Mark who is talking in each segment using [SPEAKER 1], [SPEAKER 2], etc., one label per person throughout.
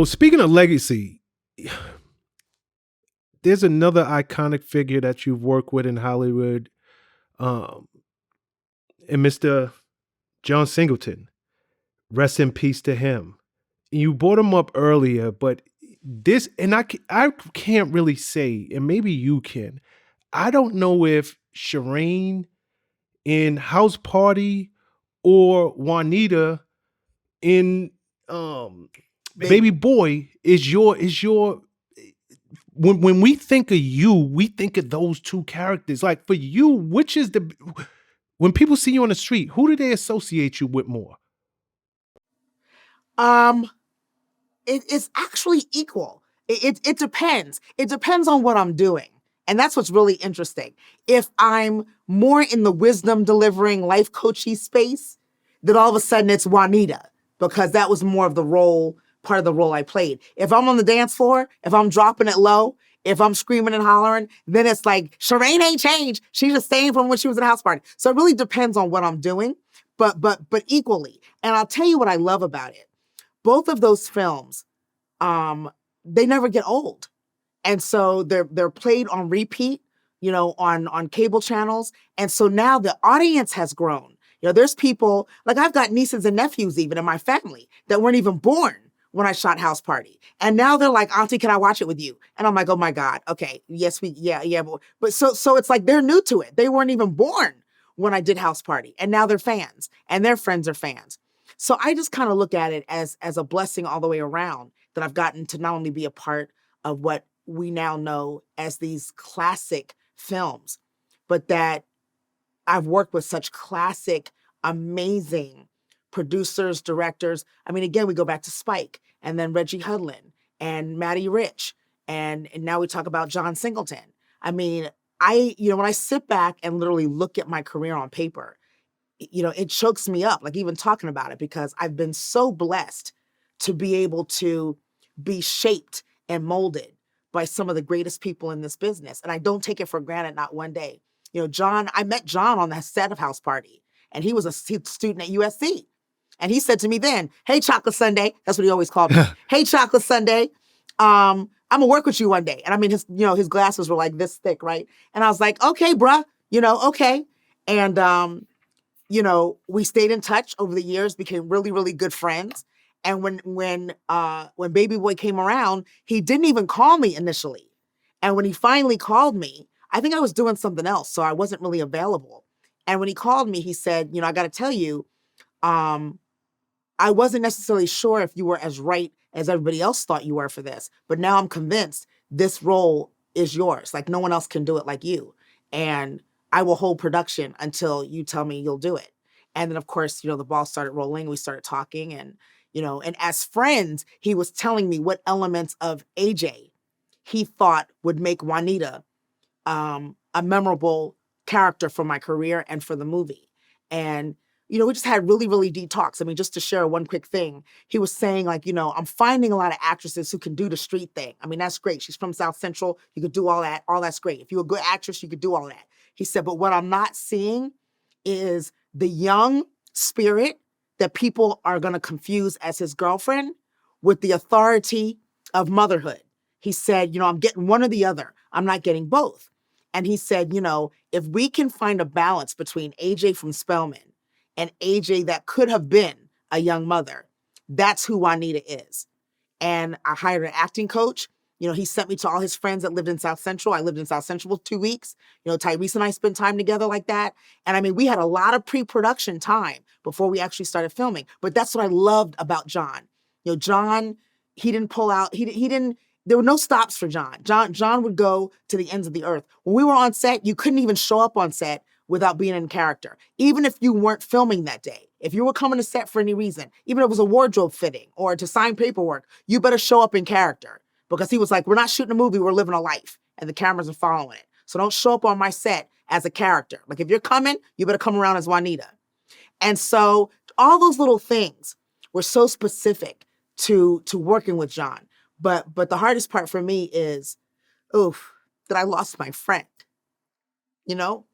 [SPEAKER 1] Speaking of legacy, there's another iconic figure that you've worked with in Hollywood, um, and Mr. John Singleton. Rest in peace to him. You brought him up earlier, but I can't really say, and maybe you can. I don't know if Shireen in House Party or Juanita in Baby Boy is your when we think of you, we think of those two characters. Like for you, which is the when people see you on the street, who do they associate you with more?
[SPEAKER 2] Um, it's actually equal. It depends. It depends on what I'm doing. And that's what's really interesting. If I'm more in the wisdom delivering life coachy space, then all of a sudden it's Juanita, because that was more of the role, part of the role I played. If I'm on the dance floor, if I'm dropping it low, if I'm screaming and hollering, then it's like, Shireen ain't changed. She's the same from when she was at a house party. So it really depends on what I'm doing, but equally. And I'll tell you what I love about it. Both of those films, they never get old. And so they're played on repeat, on cable channels. And so now the audience has grown. There's people, like I've got nieces and nephews even in my family that weren't even born when I shot House Party. And now they're like, Auntie, can I watch it with you? And I'm like, oh my God, okay, yes, yeah. But so it's like they're new to it. They weren't even born when I did House Party. And now they're fans and their friends are fans. So I just kind of look at it as a blessing all the way around that I've gotten to not only be a part of what we now know as these classic films, but that I've worked with such classic, amazing producers, directors. I mean, again, we go back to Spike and then Reggie Hudlin and Matty Rich. And now we talk about John Singleton. I mean, when I sit back and literally look at my career on paper, it chokes me up, like even talking about it, because I've been so blessed to be able to be shaped and molded by some of the greatest people in this business. And I don't take it for granted, not one day. I met John on the set of House Party, and he was a student at USC. And he said to me then, hey, Chocolate Sunday, that's what he always called me. Hey, Chocolate Sunday, I'm gonna work with you one day. And I mean, his glasses were like this thick, right? And I was like, okay, bruh, okay. And, we stayed in touch over the years, became really, really good friends. And when Baby Boy came around, he didn't even call me initially. And when he finally called me, I think I was doing something else, so I wasn't really available. And when he called me, he said, I got to tell you, I wasn't necessarily sure if you were as right as everybody else thought you were for this, but now I'm convinced this role is yours. Like no one else can do it like you. And I will hold production until you tell me you'll do it. And then of course, the ball started rolling. We started talking and as friends, he was telling me what elements of AJ he thought would make Juanita a memorable character for my career and for the movie. And, we just had really, really deep talks. I mean, just to share one quick thing, he was saying like, I'm finding a lot of actresses who can do the street thing. I mean, that's great. She's from South Central. You could do all that. All that's great. If you're a good actress, you could do all that. He said, but what I'm not seeing is the young spirit that people are going to confuse as his girlfriend with the authority of motherhood. He said, I'm getting one or the other. I'm not getting both. And he said, if we can find a balance between AJ from Spelman and AJ that could have been a young mother, that's who Juanita is. And I hired an acting coach. He sent me to all his friends that lived in South Central. I lived in South Central for 2 weeks. Tyrese and I spent time together like that. And I mean, we had a lot of pre-production time before we actually started filming. But that's what I loved about John. John, he didn't pull out, he didn't, there were no stops for John. John would go to the ends of the earth. When we were on set, you couldn't even show up on set without being in character. Even if you weren't filming that day, if you were coming to set for any reason, even if it was a wardrobe fitting or to sign paperwork, you better show up in character. Because he was like, we're not shooting a movie, we're living a life. And the cameras are following it. So don't show up on my set as a character. Like if you're coming, you better come around as Juanita. And so all those little things were so specific to working with John. But the hardest part for me is, that I lost my friend. John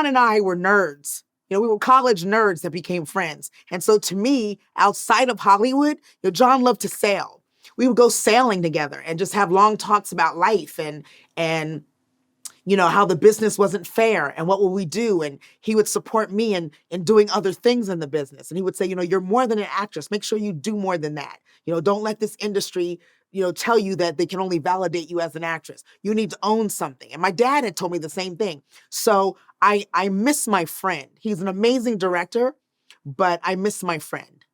[SPEAKER 2] and I were nerds We were college nerds that became friends. And so to me, outside of Hollywood, John loved to sail. We would go sailing together and just have long talks about life and how the business wasn't fair and what will we do. And he would support me in doing other things in the business. And he would say, you're more than an actress. Make sure you do more than that. Don't let this industry, tell you that they can only validate you as an actress. You need to own something. And my dad had told me the same thing. So I miss my friend. He's an amazing director, but I miss my friend.